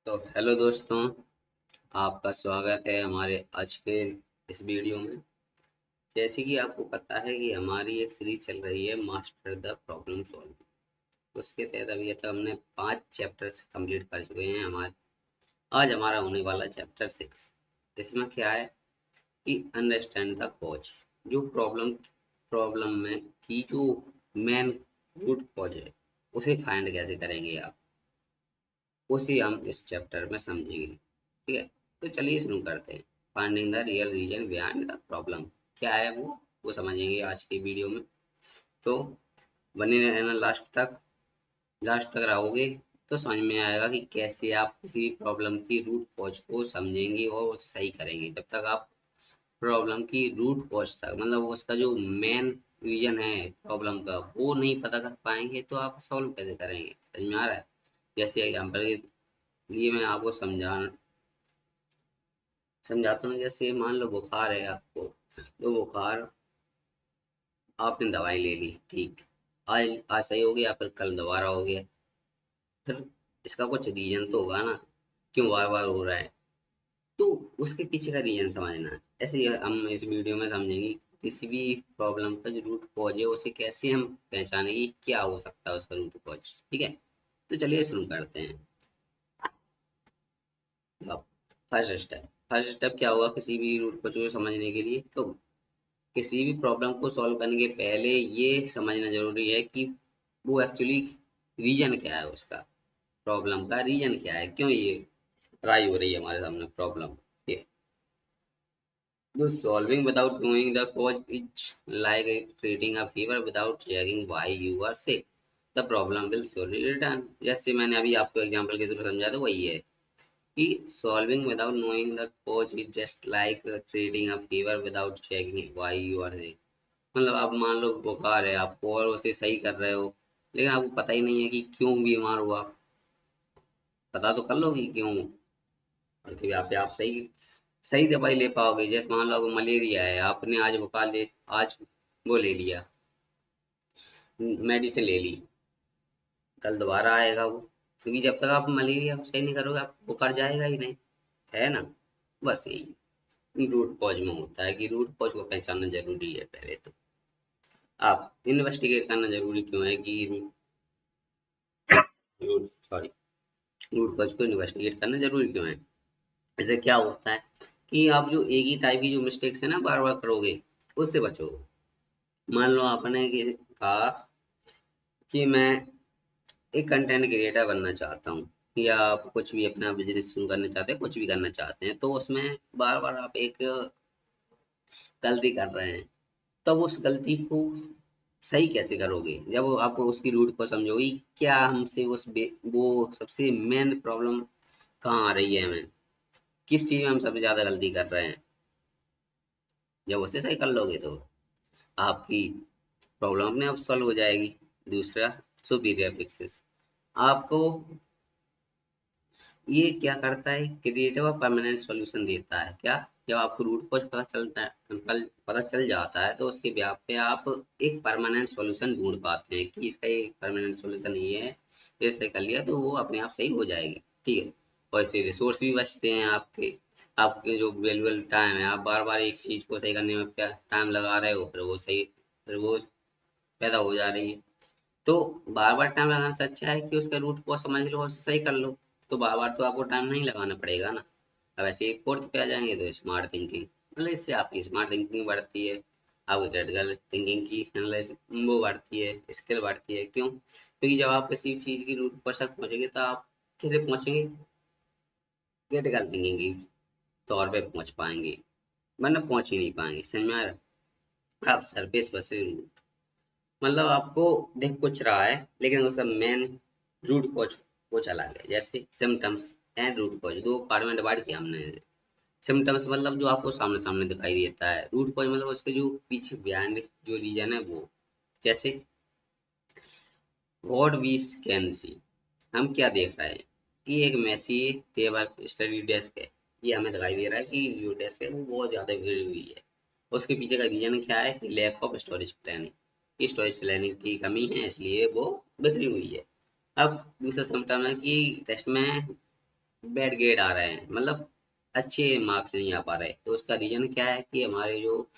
तो हेलो दोस्तों, आपका स्वागत है हमारे आज के इस वीडियो में। जैसे कि आपको पता है कि हमारी एक सीरीज चल रही है मास्टर द प्रॉब्लम सॉल्विंग। उसके तहत अभी तक हमने 5 चैप्टर्स कंप्लीट कर चुके हैं। हमारे आज हमारा होने वाला चैप्टर 6। इसमें क्या है कि अंडरस्टैंड द कॉज। जो प्रॉब्लम में की जो मेन रूट कॉज है, उसे फाइंड कैसे करेंगे आप, उसी हम इस चैप्टर में समझेंगे। ठीक है, तो चलिए शुरू करते हैं। Finding the real reason behind the problem क्या है वो समझेंगे आज की वीडियो में। तो बने रहना लास्ट तक रहोगे तो समझ में आएगा कि कैसे आप किसी प्रॉब्लम की रूट कॉज को समझेंगे और उसे सही करेंगे। जब तक आप प्रॉब्लम की रूट कॉज तक, मतलब उसका जो मेन रीजन है प्रॉब्लम का, वो नहीं पता कर पाएंगे तो आप सॉल्व कैसे करेंगे। समझ में आ रहा है? जैसे एग्जाम्पल के लिए मैं आपको समझाता हूँ। जैसे मान लो बुखार है आपको, तो बुखार आपने दवाई ले ली, ठीक, आज आज सही हो गया, फिर कल दोबारा हो गया। फिर इसका कुछ रीजन तो होगा ना, क्यों बार बार हो रहा है। तो उसके पीछे का रीजन समझना है। ऐसे ही हम इस वीडियो में समझेंगे किसी भी प्रॉब्लम का जो रूट कॉज है उसे कैसे हम पहचानेंगे, क्या हो सकता है उसका रूट कॉज। ठीक है, तो चलिए शुरू करते हैं। अब फर्स्ट स्टेप क्या होगा किसी भी रूट कॉज को समझने के लिए? तो किसी भी प्रॉब्लम को सॉल्व करने के पहले ये समझना जरूरी है कि वो एक्चुअली रीजन क्या है, उसका प्रॉब्लम का रीजन क्या है, क्यों ये राई हो रही है हमारे सामने प्रॉब्लम। ये तो solving without knowing the cause is like treating a fever without checking why you are sick, the problem will surely return. जैसे मैंने अभी आपको एग्जांपल के थ्रू समझा था, वही है कि solving without knowing the cause is just like treating a fever without checking why you are sick. मतलब आप मान लो बुखार है आपको और उसे सही कर रहे हो, लेकिन आपको पता ही नहीं है कि क्यों बीमार हुआ। पता तो कर लो कि क्यों, और फिर आप सही सही दवाई ले पाओगे। जैसे मान लो आपको मलेरिया है, आपने आज आज वो ले लिया, मेडिसिन ले ली, कल दोबारा आएगा वो, क्योंकि जब तक आप मलेरिया को सही नहीं करोगे आप बुखार जाएगा ही नहीं, है ना। बस यही रूट कॉज में होता है कि रूट कॉज को पहचानना जरूरी है। पहले तो आप इन्वेस्टिगेट करना जरूरी क्यों है कि रूट सॉरी रूट कॉज को इन्वेस्टिगेट करना जरूरी क्यों है। ऐसे क्या होता है कि आप जो एक ही टाइप की जो मिस्टेक्स है ना बार बार करोगे, उससे बचो। मान लो आपने कहा कि मैं एक कंटेंट क्रिएटर बनना चाहता हूँ, या आप कुछ भी अपना बिजनेस शुरू करना चाहते हैं, कुछ भी करना चाहते हैं, तो उसमें बार बार आप एक गलती कर रहे हैं। तब उस गलती को सही कैसे करोगे जब आप उसकी रूट को समझोगे। क्या हमसे वो सबसे मेन प्रॉब्लम कहाँ आ रही है, हमें किस चीज में हम सबसे ज्यादा गलती कर रहे हैं। जब उसे सही कर लोगे तो आपकी प्रॉब्लम अपने आप सॉल्व हो जाएगी। दूसरा, सुपीरियर फिक्सेस। आपको ये क्या करता है, क्रिएटिव और परमानेंट सॉल्यूशन देता है। क्या, जब आपको रूट कॉज पता चल जाता है तो उसके ब्याह पे आप एक परमानेंट सॉल्यूशन ढूंढ पाते हैं कि इसका एक परमानेंट सॉल्यूशन ये है, जैसे कर लिया तो वो अपने आप सही हो जाएगी। ठीक है, और इससे रिसोर्स भी बचते हैं आपके। आपके जो वैल्यूएबल टाइम है, आप बार बार एक चीज को सही करने में टाइम लगा रहे हो, फिर वो पैदा हो जा रही है। तो बार बार टाइम लगाने से अच्छा है कि उसका रूट को समझ लो और सही कर लो। तो बार बार तो आपको टाइम नहीं लगाना पड़ेगा ना। अब ऐसे ही फोर्थ पे आ जाएंगे तो स्मार्ट थिंकिंग, मतलब इससे आपकी स्मार्ट थिंकिंग बढ़ती है, आपकी क्रिटिकल थिंकिंग की एनालाइज वो बढ़ती है, स्किल बढ़ती है। क्यों? क्योंकि जब आप किसी चीज की रूट पर तक पहुंचेंगे तो आप कैसे पहुंचेंगे, क्रिटिकल थिंकिंग की तौर पे पहुंच पाएंगे, वरना पहुंच ही नहीं पाएंगे। समझ में आ रहा है? आप सरफेस पर से, मतलब आपको दिख कुछ रहा है लेकिन उसका मेन रूट कॉज कुछ अलग है। जैसे सिम्टम्स एंड रूट कॉज, दो पार्ट में डिवाइड किया हमने। सिम्टम्स मतलब जो आपको सामने सामने दिखाई देता है, रूट कॉज मतलब उसके जो पीछे बिहाइंड जो रीजन है वो। जैसे व्हाट वी कैन सी, हम क्या देख रहे हैं कि एक मैसी टेबल स्टडी डेस्क है। ये हमें दिखाई दे रहा है कि जो डेस्क है वो बहुत ज्यादा बिगड़ी हुई है। उसके पीछे का रीजन क्या है कि lack of storage planning, storage planning की कमी है इसलिए वो बिगड़ी हुई है। अब दूसरा सिम्टम है कि टेस्ट में बैड ग्रेड आ रहे हैं, मतलब अच्छे मार्क्स नहीं आ पा रहे, तो उसका रीजन क्या है कि हमारे जो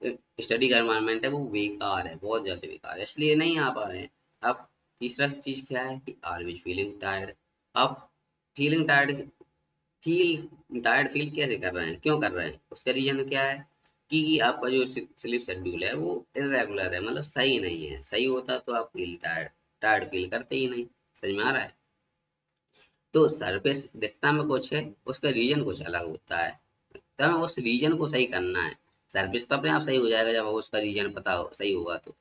स्टडी का एनवायरनमेंट है वो बेकार है, बहुत ज्यादा बेकार है, इसलिए नहीं आ पा रहे हैं। अब तीसरा चीज क्या है कि ऑलवेज फीलिंग टायर्ड। आप फीलिंग टायर्ड फील कैसे कर रहे हैं, क्यों कर रहे हैं, उसका रीजन क्या है कि आपका जो स्लीप शेड्यूल है वो इरेगुलर है, मतलब सही नहीं है। सही होता तो आप फील टायर्ड टायर्ड फील करते ही नहीं। समझ में आ रहा है? तो सरफेस दिखता में कुछ है, उसका रीजन कुछ अलग होता है, तो हमें उस रीजन को सही करना है। सरफेस तो अपने आप सही हो जाएगा जब उसका रीजन पता हो, सही होगा तो।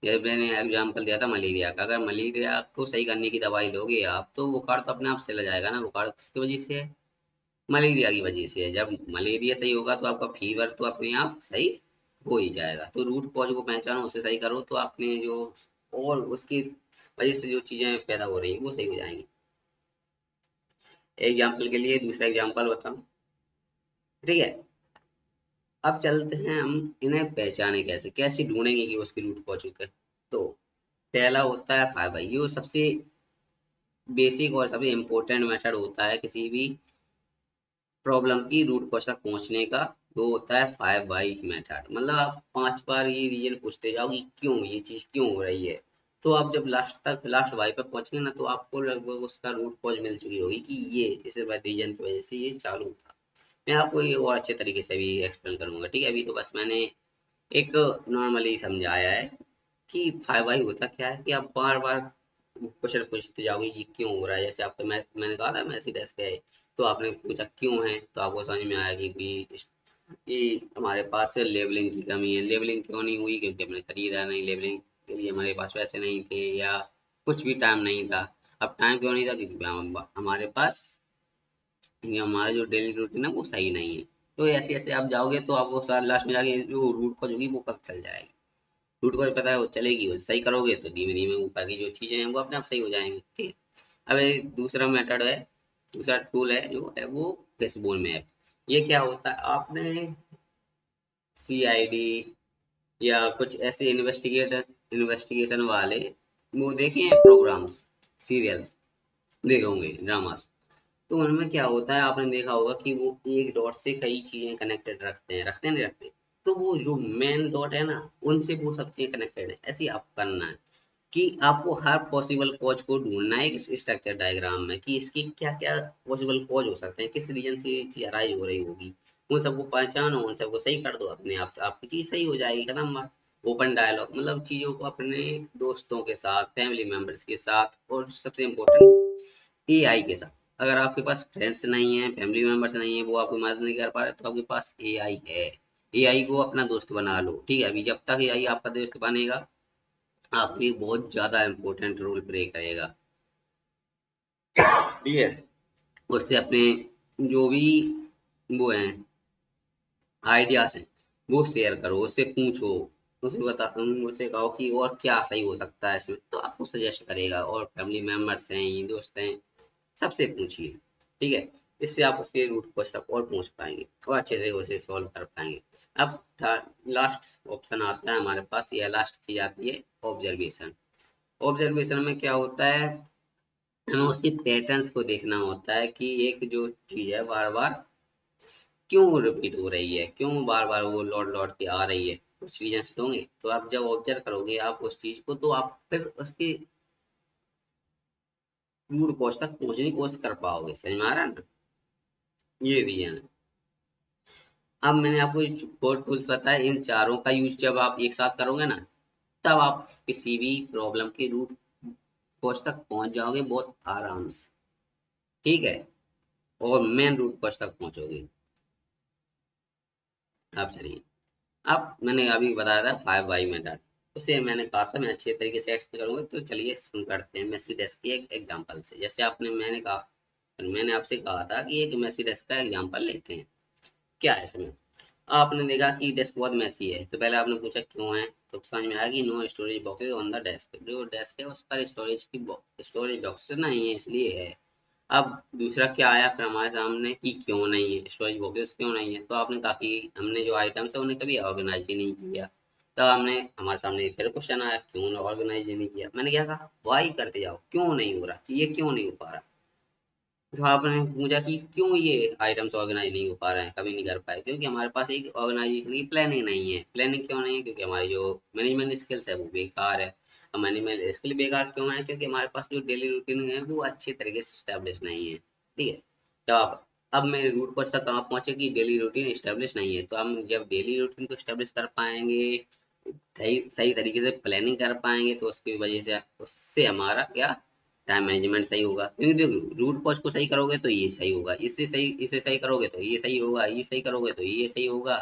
ये मैंने एग्जांपल दिया था मलेरिया का, अगर मलेरिया को सही करने की दवाई लोगे आप तो बुखार तो अपने आप चला जाएगा ना। बुखार किसकी वजह से है? मलेरिया की वजह से है। जब मलेरिया सही होगा तो आपका फीवर तो अपने आप सही हो ही जाएगा। तो रूट कॉज को पहचानो, उसे सही करो, तो आपने जो और उसकी वजह से जो चीजें पैदा हो रही है वो सही हो जाएंगी। एग्जाम्पल के लिए दूसरा एग्जाम्पल बताऊं, ठीक है? अब चलते हैं हम इन्हें पहचाने कैसे, कैसे ढूंढेंगे कि उसकी रूट कॉज है। तो पहला होता है फाइव आई, ये सबसे बेसिक और सबसे इम्पोर्टेंट मेथड होता है किसी भी प्रॉब्लम की रूट कॉज तक पहुंचने का। वो होता है 5 बाई मेथड, मतलब आप 5 बार ये रीजन पूछते जाओ कि क्यों ये चीज क्यों हो रही है। तो आप जब लास्ट वाई पे पहुंचेंगे ना, तो आपको लगभग उसका रूट कॉज मिल चुकी होगी कि ये इस रीजन की वजह से ये चालू था। मैं आपको ये और अच्छे तरीके से भी एक्सप्लेन करूंगा, ठीक है? अभी तो बस मैंने एक नॉर्मली समझाया है कि 5 बाई होता क्या है, कि आप बार बार क्वेश्चन पूछते जाओगे ये क्यों हो रहा है। जैसे आपको मैंने कहा था मैसेज है, तो आपने पूछा क्यों है, तो आपको समझ में आया कि हमारे पास लेबलिंग की कमी है। लेबलिंग क्यों नहीं हुई? क्योंकि हमने खरीदा नहीं, लेबलिंग के लिए हमारे पास पैसे नहीं थे, या कुछ भी टाइम नहीं था। अब टाइम क्यों नहीं था? क्योंकि हमारे पास ये हमारा जो डेली रूटीन है वो सही नहीं है। तो ऐसे ऐसे आप जाओगे तो आपको सारे लास्ट में जाके जो रूट कॉज होगी वो पता चल जाएगी। रूट कॉज पता है वो चलेगी, वो सही करोगे तो धीमे धीमे ऊपर की जो चीजें हैं वो अपने आप सही हो जाएंगी, ठीक है? अब एक दूसरा मेथड है, दूसरा टूल है जो है वो फिशबोन मैप। ये क्या होता है? आपने सीआईडी या कुछ ऐसे इन्वेस्टिगेशन वाले वो देखे हैं प्रोग्राम्स, सीरियल्स देखे होंगे, ड्रामास। तो उनमें क्या होता है, आपने देखा होगा कि वो एक डॉट से कई चीजें कनेक्टेड रखते हैं नहीं रखते? तो वो जो मेन डॉट है ना, उनसे वो सब चीजें कनेक्टेड है। ऐसे ही आपको करना है कि आपको हर पॉसिबल कॉज को ढूंढना है इस स्ट्रक्चर डायग्राम में, कि इसकी क्या क्या पॉसिबल कॉज हो सकते हैं, किस रीजन से ये चीज अराइज हो रही होगी। उन सबको पहचानो, उन सबको सही कर दो, अपने आप आपकी चीज सही हो जाएगी, खत्म बात। ओपन डायलॉग, मतलब चीजों को अपने दोस्तों के साथ, फैमिली मेंबर्स के साथ, और सबसे इम्पोर्टेंट एआई के साथ। अगर आपके पास फ्रेंड्स नहीं है, फैमिली मेंबर्स नहीं है, वो आपकी मदद नहीं कर पा रहे, तो आपके पास एआई है। एआई को अपना दोस्त बना लो, ठीक है? अभी जब तक एआई आपका दोस्त बनेगा, आपके बहुत ज्यादा इम्पोर्टेंट रोल प्ले करेगा, ठीक है? उससे अपने जो भी वो हैं आइडियाज हैं वो शेयर करो, उससे पूछो, उससे कहो कि और क्या सही हो सकता है इसमें, तो आपको सजेस्ट करेगा। और फैमिली मेंबर्स हैं, दोस्त हैं, सबसे पूछिए, ठीक है? इससे आप उसके रूट कॉज तक और पहुंच पाएंगे और अच्छे से उसे सॉल्व कर पाएंगे। अब लास्ट ऑप्शन आता है हमारे पास, यह लास्ट चीज आती है ऑब्जर्वेशन। ऑब्जर्वेशन में क्या होता है, हमें उसके पैटर्न्स को देखना होता है कि एक जो चीज है बार बार क्यों रिपीट हो रही है, क्यों बार बार वो लौट लौट के आ रही है। कुछ रीजंस दोगे तो आप जब ऑब्जर्व करोगे आप उस चीज को, तो आप फिर उसके रूट कॉज तक पहुंचने की कोशिश कर पाओगे। समझ में आ रहा है ना? ये रीजन है। अब मैंने आपको जो फोर टूल्स बताए, इन चारों का यूज जब आप एक साथ करोगे ना, तब आप किसी भी प्रॉब्लम के रूट कॉज तक पहुंच जाओगे बहुत आराम से, ठीक है? और मेन रूट कॉज तक पहुंचोगे। आप चलिए, अब मैंने अभी बताया था 5 बाई मेथड, उसे मैंने कहा था मैं अच्छे तरीके से एक्सप्लेन करूंगा, तो चलिए शुरू करते हैं मेसी डेस्क के एक एग्जांपल से। जैसे मैंने आपसे कहा था कि एक मेसी डेस्क का एग्जांपल लेते हैं। क्या है इसमें? आपने देखा कि डेस्क बहुत मैसी है, तो पहले आपने पूछा क्यों है, तो समझ में आया कि no storage boxes on the desk, जो डेस्क है उस पर स्टोरेज बॉक्सेस नहीं है, इसलिए है। अब दूसरा क्या आया फिर हमारे सामने कि क्यों नहीं है स्टोरेज बॉक्सेस, क्यों नहीं है? तो आपने कहा कि हमने जो आइटम्स है उन्हें कभी ऑर्गेनाइज ही नहीं किया। तब हमने हमारे सामने फिर क्वेश्चन आया क्यों ऑर्गेनाइज नहीं किया? मैंने क्या कहा, वाई करते जाओ, क्यों नहीं हो रहा, कि ये क्यों नहीं हो पा रहा। तो आपने पूछा कि क्यों ये आइटम्स ऑर्गेनाइज नहीं हो पा रहे हैं, कभी नहीं कर पाए, क्योंकि हमारे पास एक ऑर्गेनाइजेशन की प्लानिंग नहीं है। प्लानिंग क्यों नहीं है? क्योंकि हमारी जो मैनेजमेंट स्किल्स है वो बेकार है। और मैनेजमेंट स्किल बेकार क्यों है? क्योंकि हमारे पास जो डेली रूटीन है वो अच्छे तरीके से स्टैब्लिश नहीं है। ठीक है, जब आप अब मेरे रूट कॉज तक कहाँ पहुंचे कि डेली रूटीन स्टैब्लिश नहीं है, तो हम जब डेली रूटीन को स्टैब्लिश कर पाएंगे, सही सही तरीके से प्लानिंग कर पाएंगे, तो उसकी वजह से उससे हमारा क्या टाइम मैनेजमेंट सही होगा। क्योंकि देखो रूट कॉज को सही करोगे तो ये सही होगा, इससे सही इसे सही करोगे तो ये सही होगा, ये सही करोगे तो ये सही होगा,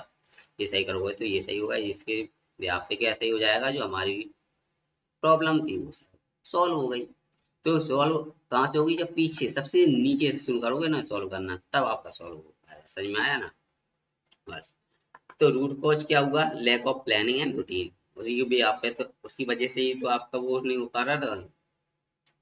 ये सही करोगे तो ये सही होगा। इसके ब्याह पे क्या सही हो जाएगा, जो हमारी प्रॉब्लम थी वो सॉल्व हो गई। तो सॉल्व कहाँ से होगी? जब पीछे सबसे नीचे से शुरू करोगे ना सॉल्व करना, तब आपका सॉल्व हो पाएगा। समझ में आया ना? बस। तो रूट कॉज क्या हुआ? Lack of planning and routine. उसी की भी आप पे तो उसकी वजह से ही तो आपका वो नहीं हो पा रहा था,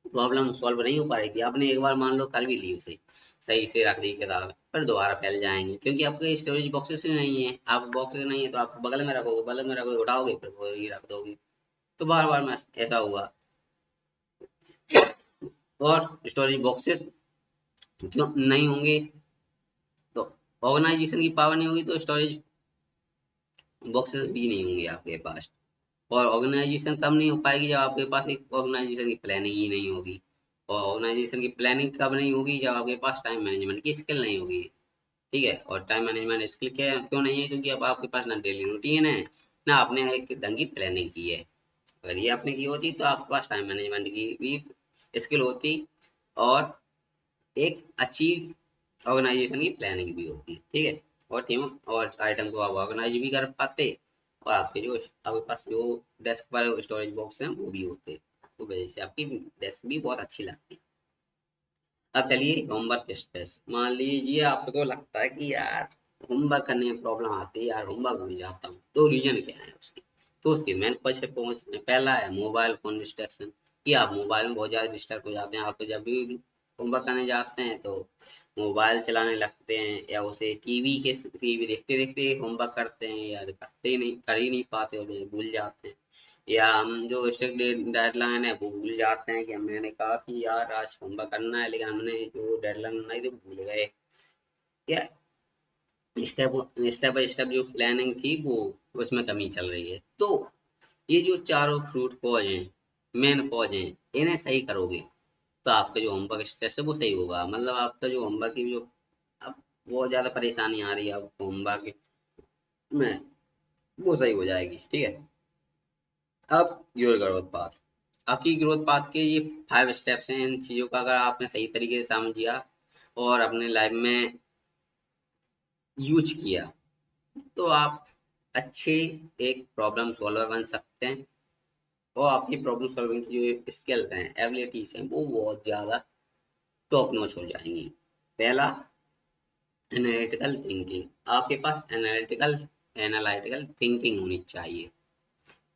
प्रॉब्लम सॉल्व नहीं हो पा रही थी। आपने एक बार मान लो कर भी ली उसे, सही से रख दी किताब, पर दोबारा फैल जाएंगे क्योंकि आपके स्टोरेज बॉक्सेस ही नहीं है। आप बॉक्सेस नहीं है तो आप बगल में रखोगे, बगल में रखोगे, उठाओगे फिर वही रख दोगे, तो बार बार में ऐसा होगा। और स्टोरेज बॉक्सेस क्यों नहीं होंगे? तो ऑर्गेनाइजेशन की पावर नहीं होगी तो स्टोरेज बॉक्सेस भी नहीं होंगे आपके पास। और ऑर्गेनाइजेशन कब नहीं हो पाएगी? जब आपके पास एक ऑर्गेनाइजेशन की प्लानिंग ही नहीं होगी। और ऑर्गेनाइजेशन की प्लानिंग कब नहीं होगी? जब आपके पास टाइम मैनेजमेंट की स्किल नहीं होगी। ठीक है, और टाइम मैनेजमेंट स्किल क्या क्यों नहीं है? क्योंकि अब आपके पास ना डेली रूटीन है, ना आपने एक ढंग की प्लानिंग की है। अगर ये आपने की होती तो आपके पास टाइम मैनेजमेंट की भी स्किल होती, और एक अच्छी ऑर्गेनाइजेशन की प्लानिंग भी होती। ठीक है, और टीम और आइटम को आप ऑर्गेनाइज भी कर पाते, और आपके जो आपके पास जो डेस्क पर स्टोरेज बॉक्स हैं वो भी होते, तो वजह से आपकी डेस्क भी बहुत अच्छी लगती। अब चलिए होमवर्क स्ट्रेस। मान लीजिए आपको लगता है कि यार होमवर्क करने में प्रॉब्लम आती है, यार होमवर्क भूल जाता हूँ, तो रीजन क्या है उसकी? तो उसके मेन पहुंच में पहला है मोबाइल फोन डिस्ट्रैक्शन, कि आप मोबाइल में बहुत ज्यादा डिस्ट्रैक्ट हो जाते हैं। आप जब भी होमवर्क करने जाते हैं तो मोबाइल चलाने लगते हैं, या उसे टीवी देखते देखते होमवर्क करते हैं, या करते ही नहीं, कर ही नहीं पाते और भूल जाते हैं। या हम जो स्ट्रिक्ट डेडलाइन है वो भूल जाते हैं, कि मैंने कहा कि यार आज होमवर्क करना है, लेकिन हमने जो डेडलाइन बनाई तो भूल गए। या स्टेप स्टेप बाय स्टेप जो प्लानिंग थी वो उसमें कमी चल रही है। तो ये जो चारों फ्रूट कॉज हैं, मेन कॉज हैं, इन्हें सही करोगे तो आपका जो होमवर्क स्ट्रेस है वो सही होगा। मतलब आपका जो होमवर्क की जो अब बहुत ज्यादा परेशानी आ रही है आपको होमवर्क में, वो सही हो जाएगी। ठीक है, अब योर ग्रोथ पाथ। आपकी ग्रोथ पाथ के ये 5 स्टेप्स हैं। इन चीजों का अगर आपने सही तरीके से समझिया और अपने लाइफ में यूज किया, तो आप अच्छे एक प्रॉब्लम सॉल्वर बन सकते हैं, और आपकी प्रॉब्लम सॉल्विंग की जो स्किल्स हैं, एबिलिटीज हैं, वो बहुत ज्यादा टॉप नॉच हो जाएंगी। पहला, एनालिटिकल थिंकिंग। आपके पास एनालिटिकल थिंकिंग होनी चाहिए।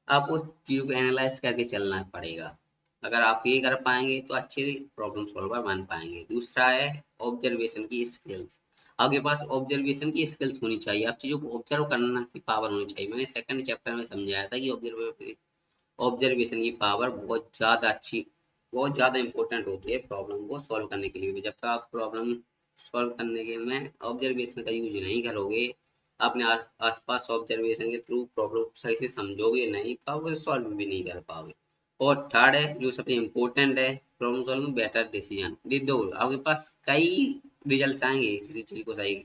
आपको चीजों को एनालाइज करके चलना पड़ेगा। अगर आप ये कर पाएंगे तो अच्छे प्रॉब्लम सॉल्वर बन पाएंगे। दूसरा है ऑब्जर्वेशन की स्किल्स। आपके पास ऑब्जर्वेशन की स्किल्स होनी चाहिए, आप चीजों को ऑब्जर्व करने की पावर होनी चाहिए। मैंने सेकंड चैप्टर में समझाया था कि ऑब्जर्वेशन की पावर बहुत ज्यादा इंपॉर्टेंट होती है प्रॉब्लम को सॉल्व करने के लिए। जब तक आप प्रॉब्लम सॉल्व करने के में ऑब्जर्वेशन का यूज नहीं करोगे, अपने आसपास ऑब्जर्वेशन के थ्रू प्रॉब्लम सही से समझोगे नहीं, तो आप उसे सॉल्व भी नहीं कर पाओगे। और थर्ड है जो सबसे इम्पोर्टेंट है, प्रॉब्लम सॉल्विंग बेटर डिसीजन। दो आपके पास कई रिजल्ट आएंगे किसी चीज को सही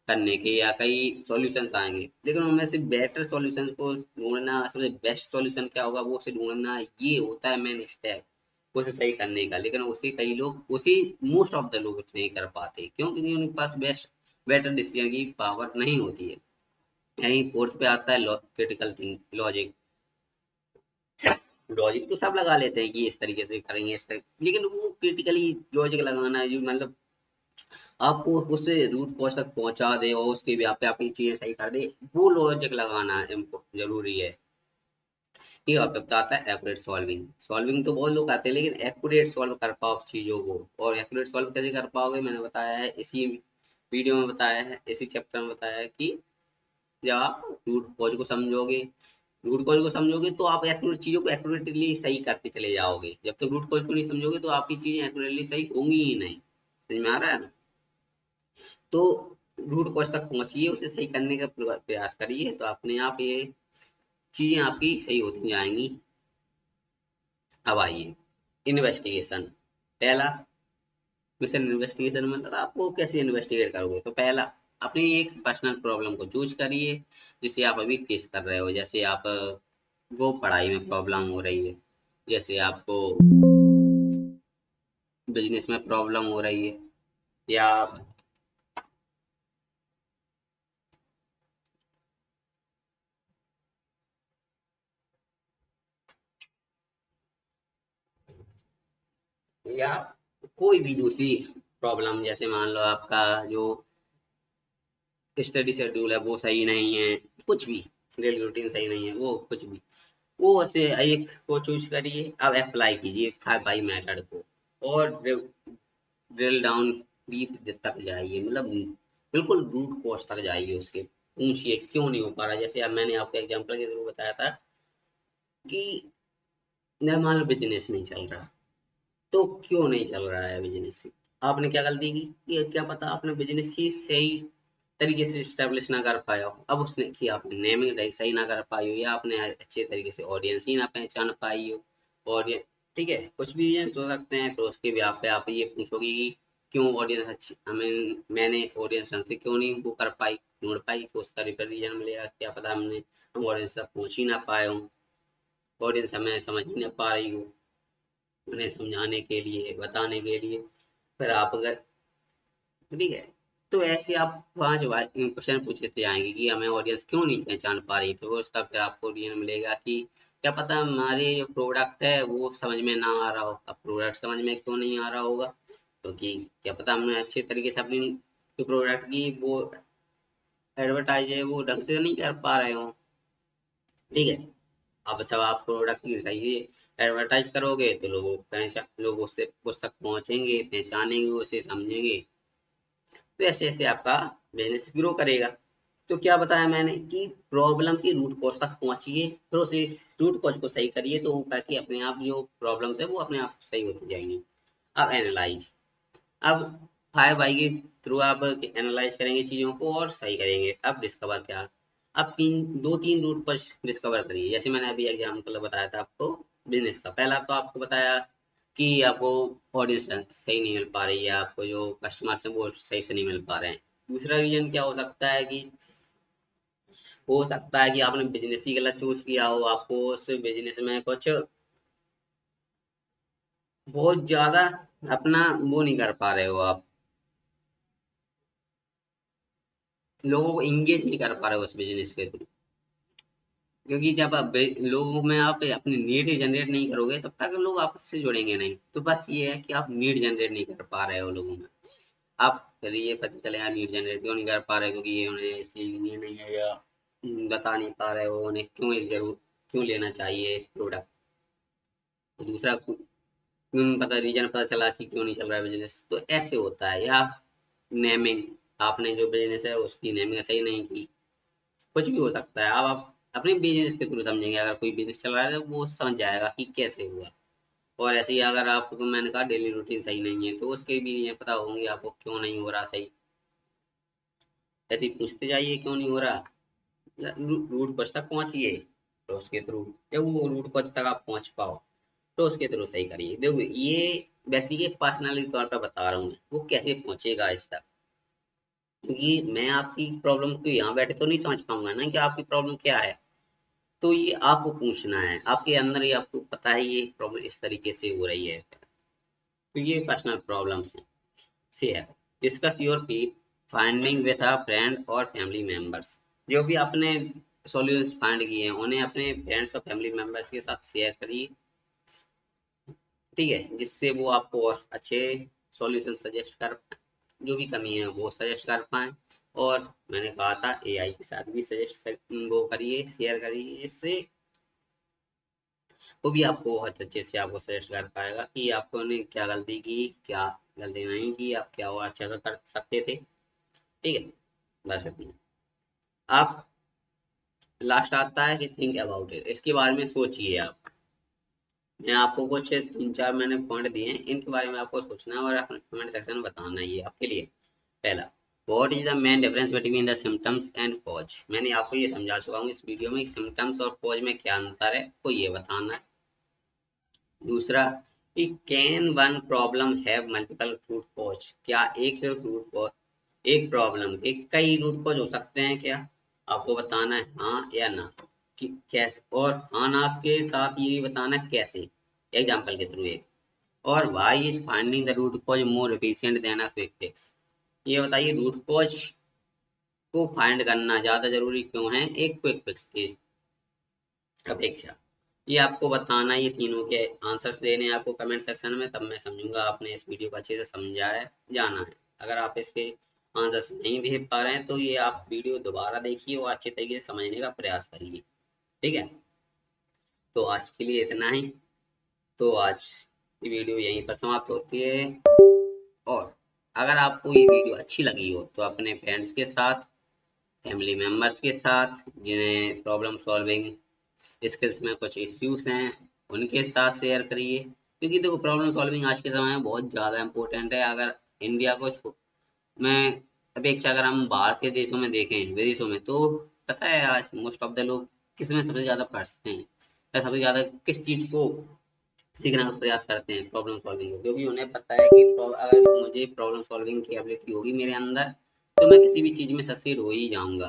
करने के, या कई सॉल्यूशंस आएंगे, लेकिन उनमें से बेटर सॉल्यूशंस को ढूंढना, सबसे बेस्ट सॉल्यूशन क्या होगा वो उसे ढूंढना, ये होता है मेन स्टेप उसे सही करने का। लेकिन उसे कई लोग उसी मोस्ट ऑफ द लोग नहीं कर पाते, क्यों? क्योंकि उनके पास बेटर डिसीजन की पावर नहीं होती है। यही फोर्थ पे आता है क्रिटिकल थिंक लॉजिक। लॉजिक तो सब लगा लेते हैं कि इस तरीके से करेंगे, इस तरीके, लेकिन वो क्रिटिकली लॉजिक लगाना है जो मतलब आपको उसे रूट कॉज तक पहुंचा दे और उसके भी पे आपकी चीजें सही कर दे, वो लॉजिक लगाना जरूरी है। ये और बताता है एक्यूरेट सॉल्विंग। सॉल्विंग तो बहुत लोग आते हैं, लेकिन एक्यूरेट सॉल्व कर पाओ चीजों को। और एक्यूरेट सॉल्व कैसे कर पाओगे? मैंने बताया है इसी वीडियो में, बताया है इसी चैप्टर में, बताया है कि जब आप रूट कॉज को समझोगे, रूट कॉज को समझोगे तो आप एक्यूरेट चीजों को एक्यूरेटली सही करते चले जाओगे। जब तक रूट कॉज को नहीं समझोगे तो आपकी चीजें एक्यूरेटली सही होंगी ही नहीं। समझ में आ रहा है ना। तो रूट कॉज तक पहुंचिए, उसे सही करने का प्रयास करिए, तो अपने आप ये चीजें आपकी सही होती जाएंगी। अब आइए इन्वेस्टिगेशन। पहला मिशन इन्वेस्टिगेशन मतलब आपको कैसे इन्वेस्टिगेट करोगे, तो पहला अपनी एक पर्सनल प्रॉब्लम को चूज करिए जिसे आप अभी फेस कर रहे हो। जैसे आप को पढ़ाई में प्रॉब्लम हो रही है, जैसे आपको बिजनेस में प्रॉब्लम हो रही है, या या कोई भी दूसरी प्रॉब्लम, जैसे मान लो आपका जो स्टडी शेड्यूल है वो सही नहीं है, कुछ भी डेली रूटीन सही नहीं है, वो कुछ भी, वो से एक को चूज करिए। अब अप्लाई कीजिए 5 बाई मेथड को, और ड्रिल डाउन डीप तक जाइए, मतलब बिल्कुल रूट कॉज तक जाइए, उसके पूछिए क्यों नहीं हो पा रहा। जैसे अब मैंने आपको एग्जांपल के थ्रू बताया था कि मान लो बिजनेस नहीं चल रहा, तो क्यों नहीं चल रहा है बिजनेस, आपने क्या गलती की, कि क्या पता आपने बिजनेस ही सही तरीके से स्टेब्लिश ना कर पाया हो। अब उसने कि आपने नेमिंग राइट सही ना कर पाई हो, या आपने अच्छे तरीके से ऑडियंस ही ना पहचान पाई हो, और ये ठीक है, कुछ भी रीजन हो सकते हैं। तो उसके ब्याह पे आप ये पूछोगे कि क्यों ऑडियंस अच्छी, हमें मैंने ऑडियंस ढंग से क्यों नहीं वो कर पाई, ढूंढ पाई, तो उसका रीजन मिलेगा। क्या पता हम ऑडियंस तक पहुंच ही ना पाए हों, ऑडियंस हमें समझ ही ना पा रही हो, उन्हें समझाने के लिए बताने के लिए। फिर आप अगर ठीक है, तो ऐसे आप 5 क्वेश्चन पूछते आएंगे कि हमें ऑडियंस क्यों नहीं पहचान पा रही, तो उसका फिर आपको रीजन मिलेगा कि क्या पता हमारे जो प्रोडक्ट है वो समझ में ना आ रहा हो। अब प्रोडक्ट समझ में क्यों नहीं आ रहा होगा, क्योंकि क्या पता हमने अच्छे तरीके से अपनी प्रोडक्ट की वो एडवर्टाइज है वो ढंग से नहीं कर पा रहे हो। ठीक है, अब सब आप प्रोडक्ट की सही एडवर्टाइज करोगे तो लोग उससे उस तक पहुंचेंगे, पहचानेंगे, उसे समझेंगे, तो ऐसे ऐसे आपका बिजनेस ग्रो करेगा। तो क्या बताया मैंने कि प्रॉब्लम की रूट कॉज तक पहुंचिए, फिर उसे रूट कॉज को सही करिए, तो ताकि अपने आप जो प्रॉब्लम्स है वो अपने आप सही होती जाएंगी। अब एनालाइज। अब 5 बाई के थ्रू आप एनालाइज करेंगे चीजों को और सही करेंगे। अब डिस्कवर क्या, अब दो तीन रूट कॉज डिस्कवर करिए। जैसे मैंने अभी एग्जाम्पल बताया था आपको बिजनेस का, पहला तो आपको बताया कि आपको ऑडियंस सही नहीं मिल पा रही है, आपको जो कस्टमर्स हैं वो सही से नहीं मिल पा रहे हैं। दूसरा रीजन क्या हो सकता है कि हो सकता है कि आपने बिजनेस ही गलत चूज किया हो, आपको उस बिजनेस में कुछ बहुत ज्यादा अपना वो नहीं कर पा रहे हो, आप लोगों को इंगेज नहीं कर पा रहे हो उस बिजनेस के थ्रू। क्योंकि जब आप लोगों में आप अपनी नीड जनरेट नहीं करोगे तब तक लोग आपस से जुड़ेंगे नहीं। तो बस ये है कि आप नीड जनरेट नहीं कर पा रहे हो लोगों में। आप फिर ये पता चलेगा नीड जनरेट क्यों नहीं कर पा रहे, क्योंकि ये उन्हें इस चीज की नहीं है, या बता नहीं पा रहे हो उन्हें क्यों ये जरूर क्यों लेना चाहिए प्रोडक्ट। तो दूसरा पता रीजन पता चला कि क्यों नहीं चल रहा है बिजनेस, तो ऐसे होता है। या नेमिंग, आपने जो बिजनेस है उसकी नेमिंग सही नहीं की, कुछ भी हो सकता है। अब आप अपने बिजनेस के थ्रू समझेंगे, अगर कोई बिजनेस चल रहा है तो वो समझ जाएगा कि कैसे हुआ। और ऐसे ही अगर आपको मैंने कहा डेली रूटीन सही नहीं है, तो उसके भी ये पता होंगे आपको क्यों नहीं हो रहा सही। ऐसे ही पूछते जाइए क्यों नहीं हो रहा, रूट कॉज तक पहुंचिए, तो उसके थ्रू जब वो रूट कॉज तक आप पहुंच पाओ तो उसके थ्रू सही करिए। देखो ये व्यक्ति के पर्सनली तौर पर बता रहा हूँ मैं, वो कैसे पहुंचेगा इस तक, क्योंकि मैं आपकी प्रॉब्लम को यहाँ बैठे तो नहीं समझ पाऊंगा ना कि आपकी प्रॉब्लम क्या है। तो ये आपको पूछना है, आपके अंदर ही आपको पता है ये प्रॉब्लम इस तरीके से हो रही है। तो ये पर्सनल प्रॉब्लम्स हैं। Share, discuss your finding with a friend और फैमिली मेंबर्स। जो भी आपने सॉल्यूशंस फाइंड किए हैं उन्हें अपने फ्रेंड्स और फैमिली मेंबर्स के साथ शेयर करिए। ठीक है, जिससे वो आपको और अच्छे सॉल्यूशन सजेस्ट कर पाए, जो भी कमी है वो सजेस्ट कर पाए। और मैंने कहा था एआई के साथ भी सजेस्ट वो करिए, शेयर करिए, इससे वो भी आपको बहुत अच्छे से आपको सजेस्ट कर पाएगा कि आपको ने क्या गलती की, क्या गलती नहीं की, आप क्या और अच्छा से कर सकते थे। ठीक है, बस इतना। आप लास्ट आता है कि थिंक अबाउट इट, इसके बारे में सोचिए आप। मैं आपको कुछ 3-4 मैंने पॉइंट दिए हैं, इनके बारे में आपको सोचना है और अपने कमेंट सेक्शन में बताना है। ये आपके लिए पहला, what is the main difference between the symptoms and cause. मैंने आपको ये समझा चुका हूँ इस वीडियो में, सिम्टम्स और कॉज में क्या अंतर है, तो ये बताना है। दूसरा, कि can one problem have multiple root cause, क्या एक रूट कॉज, एक प्रॉब्लम के कई रूट कॉज हो सकते हैं क्या, आपको बताना है हाँ या ना, कि कैसे, और हाँ ना के साथ ये भी बताना है कैसे, एग्जाम्पल के थ्रू एक। और why is finding the root cause more efficient than a quick fix, ये बताइए रूट कॉज को फाइंड करना ज्यादा जरूरी क्यों है एक क्विक फिक्स की अपेक्षा। ये आपको बताना, ये तीनों के आंसर्स देने हैं आपको कमेंट सेक्शन में, तब मैं समझूंगा आपने इस वीडियो को अच्छे से समझा है, जाना है। अगर आप इसके आंसर्स नहीं दे पा रहे हैं तो ये आप वीडियो दोबारा देखिए और अच्छे तरीके से समझने का प्रयास करिए, ठीक है। तो आज के लिए इतना ही। तो आज की वीडियो यहीं पर समाप्त होती है। और अगर आपको ये वीडियो अच्छी लगी हो तो अपने फ्रेंड्स के साथ, फैमिली मेंबर्स के साथ, जिन्हें प्रॉब्लम सॉल्विंग स्किल्स में कुछ इश्यूज हैं, उनके साथ शेयर करिए, क्योंकि देखो प्रॉब्लम सॉल्विंग आज के समय में बहुत ज़्यादा इम्पोर्टेंट है। अगर इंडिया को में अपेक्षा अगर हम बाहर के देशों में देखें, विदेशों में, तो पता है आज मोस्ट ऑफ द लोग किस में सबसे ज़्यादा पढ़ते हैं या सबसे ज़्यादा किस चीज़ को सीखने का प्रयास करते हैं, प्रॉब्लम सॉल्विंग को, क्योंकि उन्हें पता है कि अगर मुझे प्रॉब्लम सॉल्विंग की एबिलिटी होगी मेरे अंदर तो मैं किसी भी चीज़ में सक्सीड हो ही जाऊंगा,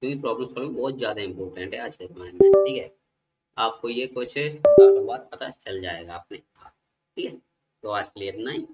क्योंकि प्रॉब्लम सॉल्विंग बहुत ज़्यादा इंपॉर्टेंट है आज के समय में, ठीक है। आपको ये कुछ सालों बाद पता चल जाएगा अपने आप, ठीक है। तो आज के लिए इतना ही।